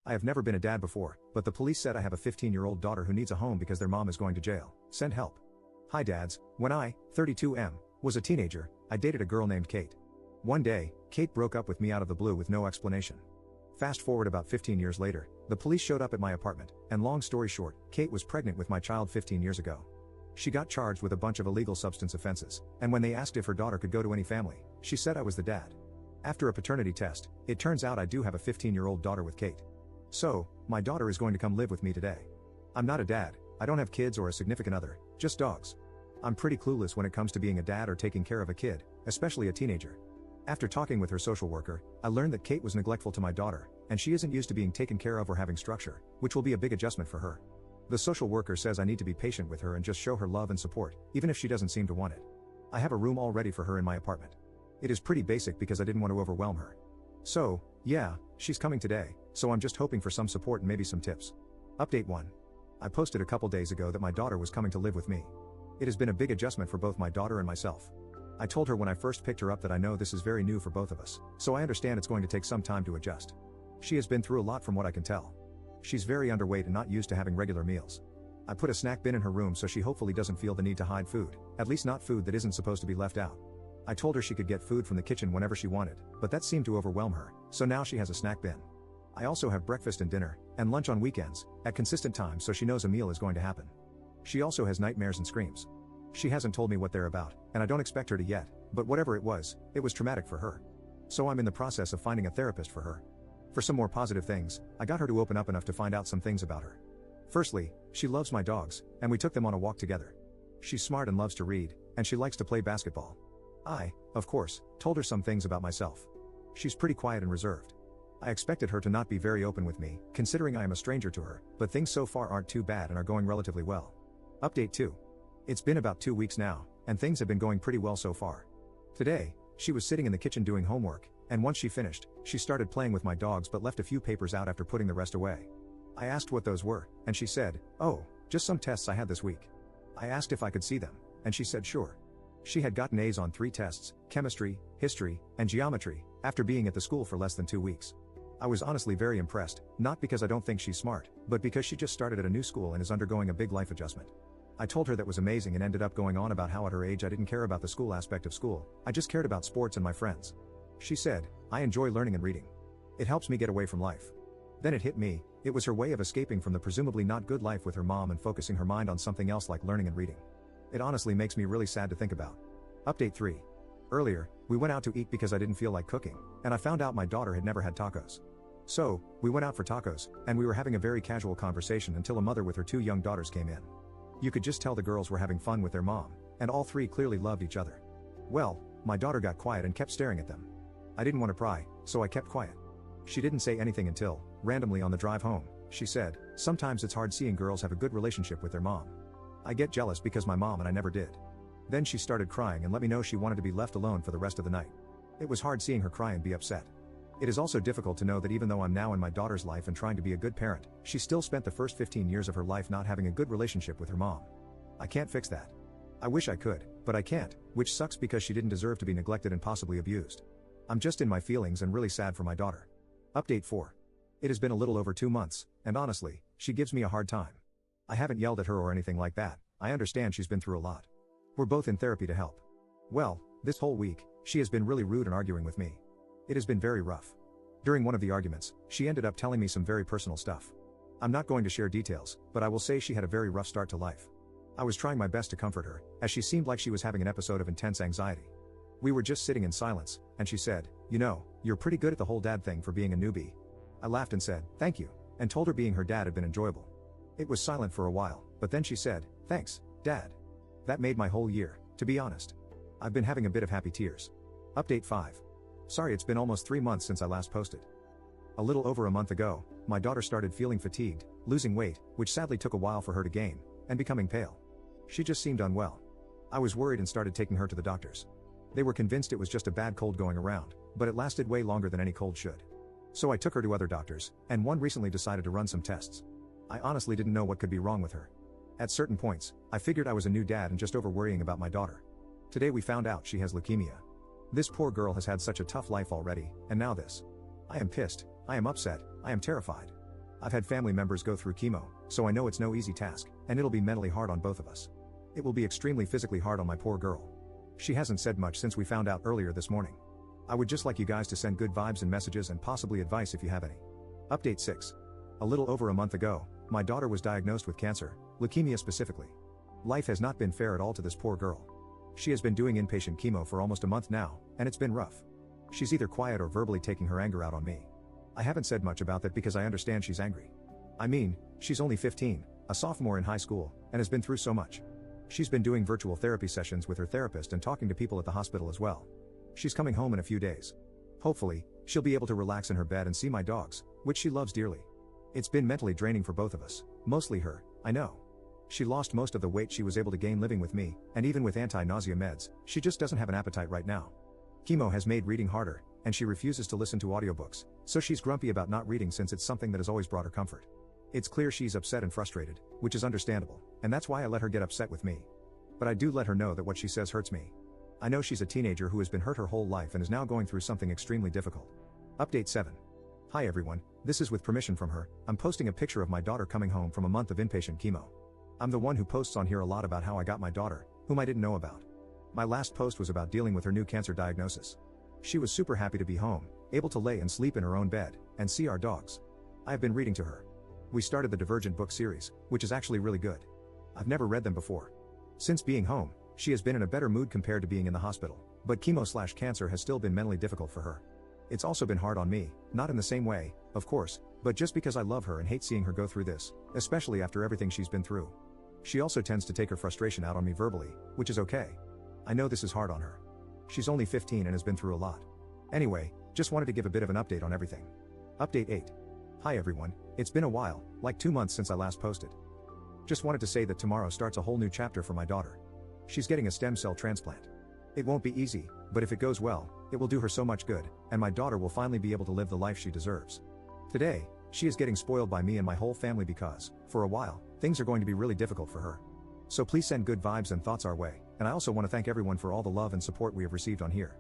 I have never been a dad before, but the police said I have a 15-year-old daughter who needs a home because their mom is going to jail. Send help. Hi dads, when I, 32M, was a teenager, I dated a girl named Kate. One day, Kate broke up with me out of the blue with no explanation. Fast forward about 15 years later, the police showed up at my apartment, and long story short, Kate was pregnant with my child 15 years ago. She got charged with a bunch of illegal substance offenses, and when they asked if her daughter could go to any family, she said I was the dad. After a paternity test, it turns out I do have a 15-year-old daughter with Kate. So, my daughter is going to come live with me today. I'm not a dad, I don't have kids or a significant other, just dogs. I'm pretty clueless when it comes to being a dad or taking care of a kid, especially a teenager. After talking with her social worker, I learned that Kate was neglectful to my daughter, and she isn't used to being taken care of or having structure, which will be a big adjustment for her. The social worker says I need to be patient with her and just show her love and support, even if she doesn't seem to want it. I have a room all ready for her in my apartment. It is pretty basic because I didn't want to overwhelm her. So, yeah, she's coming today, so I'm just hoping for some support and maybe some tips. Update 1. I posted a couple days ago that my daughter was coming to live with me. It has been a big adjustment for both my daughter and myself. I told her when I first picked her up that I know this is very new for both of us, so I understand it's going to take some time to adjust. She has been through a lot from what I can tell. She's very underweight and not used to having regular meals. I put a snack bin in her room so she hopefully doesn't feel the need to hide food, at least not food that isn't supposed to be left out. I told her she could get food from the kitchen whenever she wanted, but that seemed to overwhelm her, so now she has a snack bin. I also have breakfast and dinner, and lunch on weekends, at consistent times so she knows a meal is going to happen. She also has nightmares and screams. She hasn't told me what they're about, and I don't expect her to yet, but whatever it was traumatic for her. So I'm in the process of finding a therapist for her. For some more positive things, I got her to open up enough to find out some things about her. Firstly, she loves my dogs, and we took them on a walk together. She's smart and loves to read, and she likes to play basketball. I, of course, told her some things about myself. She's pretty quiet and reserved. I expected her to not be very open with me, considering I am a stranger to her, but things so far aren't too bad and are going relatively well. Update 2. It's been about 2 weeks now, and things have been going pretty well so far. Today, she was sitting in the kitchen doing homework, and once she finished, she started playing with my dogs but left a few papers out after putting the rest away. I asked what those were, and she said, "Oh, just some tests I had this week." I asked if I could see them, and she said sure. She had gotten A's on 3 tests, chemistry, history, and geometry, after being at the school for less than 2 weeks. I was honestly very impressed, not because I don't think she's smart, but because she just started at a new school and is undergoing a big life adjustment. I told her that was amazing and ended up going on about how at her age I didn't care about the school aspect of school, I just cared about sports and my friends. She said, "I enjoy learning and reading. It helps me get away from life." Then it hit me, it was her way of escaping from the presumably not good life with her mom and focusing her mind on something else like learning and reading. It honestly makes me really sad to think about. Update 3. Earlier, we went out to eat because I didn't feel like cooking, and I found out my daughter had never had tacos. So, we went out for tacos, and we were having a very casual conversation until a mother with her 2 young daughters came in. You could just tell the girls were having fun with their mom, and all 3 clearly loved each other. Well, my daughter got quiet and kept staring at them. I didn't want to pry, so I kept quiet. She didn't say anything until, randomly on the drive home, she said, "Sometimes it's hard seeing girls have a good relationship with their mom. I get jealous because my mom and I never did." Then she started crying and let me know she wanted to be left alone for the rest of the night. It was hard seeing her cry and be upset. It is also difficult to know that even though I'm now in my daughter's life and trying to be a good parent, she still spent the first 15 years of her life not having a good relationship with her mom. I can't fix that. I wish I could, but I can't, which sucks because she didn't deserve to be neglected and possibly abused. I'm just in my feelings and really sad for my daughter. Update 4. It has been a little over 2 months, and honestly, she gives me a hard time. I haven't yelled at her or anything like that, I understand she's been through a lot. We're both in therapy to help. Well, this whole week, she has been really rude and arguing with me. It has been very rough. During one of the arguments, she ended up telling me some very personal stuff. I'm not going to share details, but I will say she had a very rough start to life. I was trying my best to comfort her, as she seemed like she was having an episode of intense anxiety. We were just sitting in silence, and she said, "You know, you're pretty good at the whole dad thing for being a newbie." I laughed and said, "Thank you," and told her being her dad had been enjoyable. It was silent for a while, but then she said, "Thanks, Dad." That made my whole year, to be honest. I've been having a bit of happy tears. Update 5. Sorry it's been almost 3 months since I last posted. A little over a month ago, my daughter started feeling fatigued, losing weight, which sadly took a while for her to gain, and becoming pale. She just seemed unwell. I was worried and started taking her to the doctors. They were convinced it was just a bad cold going around, but it lasted way longer than any cold should. So I took her to other doctors, and one recently decided to run some tests. I honestly didn't know what could be wrong with her. At certain points, I figured I was a new dad and just over worrying about my daughter. Today we found out she has leukemia. This poor girl has had such a tough life already, and now this. I am pissed, I am upset, I am terrified. I've had family members go through chemo, so I know it's no easy task, and it'll be mentally hard on both of us. It will be extremely physically hard on my poor girl. She hasn't said much since we found out earlier this morning. I would just like you guys to send good vibes and messages and possibly advice if you have any. Update 6. A little over a month ago, my daughter was diagnosed with cancer, leukemia specifically. Life has not been fair at all to this poor girl. She has been doing inpatient chemo for almost a month now, and it's been rough. She's either quiet or verbally taking her anger out on me. I haven't said much about that because I understand she's angry. I mean, she's only 15, a sophomore in high school, and has been through so much. She's been doing virtual therapy sessions with her therapist and talking to people at the hospital as well. She's coming home in a few days. Hopefully, she'll be able to relax in her bed and see my dogs, which she loves dearly. It's been mentally draining for both of us, mostly her, I know. She lost most of the weight she was able to gain living with me, and even with anti-nausea meds, she just doesn't have an appetite right now. Chemo has made reading harder, and she refuses to listen to audiobooks, so she's grumpy about not reading since it's something that has always brought her comfort. It's clear she's upset and frustrated, which is understandable, and that's why I let her get upset with me. But I do let her know that what she says hurts me. I know she's a teenager who has been hurt her whole life and is now going through something extremely difficult. Update 7. Hi everyone, this is with permission from her. I'm posting a picture of my daughter coming home from a month of inpatient chemo. I'm the one who posts on here a lot about how I got my daughter, whom I didn't know about. My last post was about dealing with her new cancer diagnosis. She was super happy to be home, able to lay and sleep in her own bed, and see our dogs. I have been reading to her. We started the Divergent book series, which is actually really good. I've never read them before. Since being home, she has been in a better mood compared to being in the hospital, but chemo/cancer has still been mentally difficult for her. It's also been hard on me, not in the same way, of course, but just because I love her and hate seeing her go through this, especially after everything she's been through. She also tends to take her frustration out on me verbally, which is okay. I know this is hard on her. She's only 15 and has been through a lot. Anyway, just wanted to give a bit of an update on everything. Update 8. Hi everyone, it's been a while, like 2 months since I last posted. Just wanted to say that tomorrow starts a whole new chapter for my daughter. She's getting a stem cell transplant. It won't be easy, but if it goes well, it will do her so much good, and my daughter will finally be able to live the life she deserves. Today, she is getting spoiled by me and my whole family because, for a while, things are going to be really difficult for her. So please send good vibes and thoughts our way, and I also want to thank everyone for all the love and support we have received on here.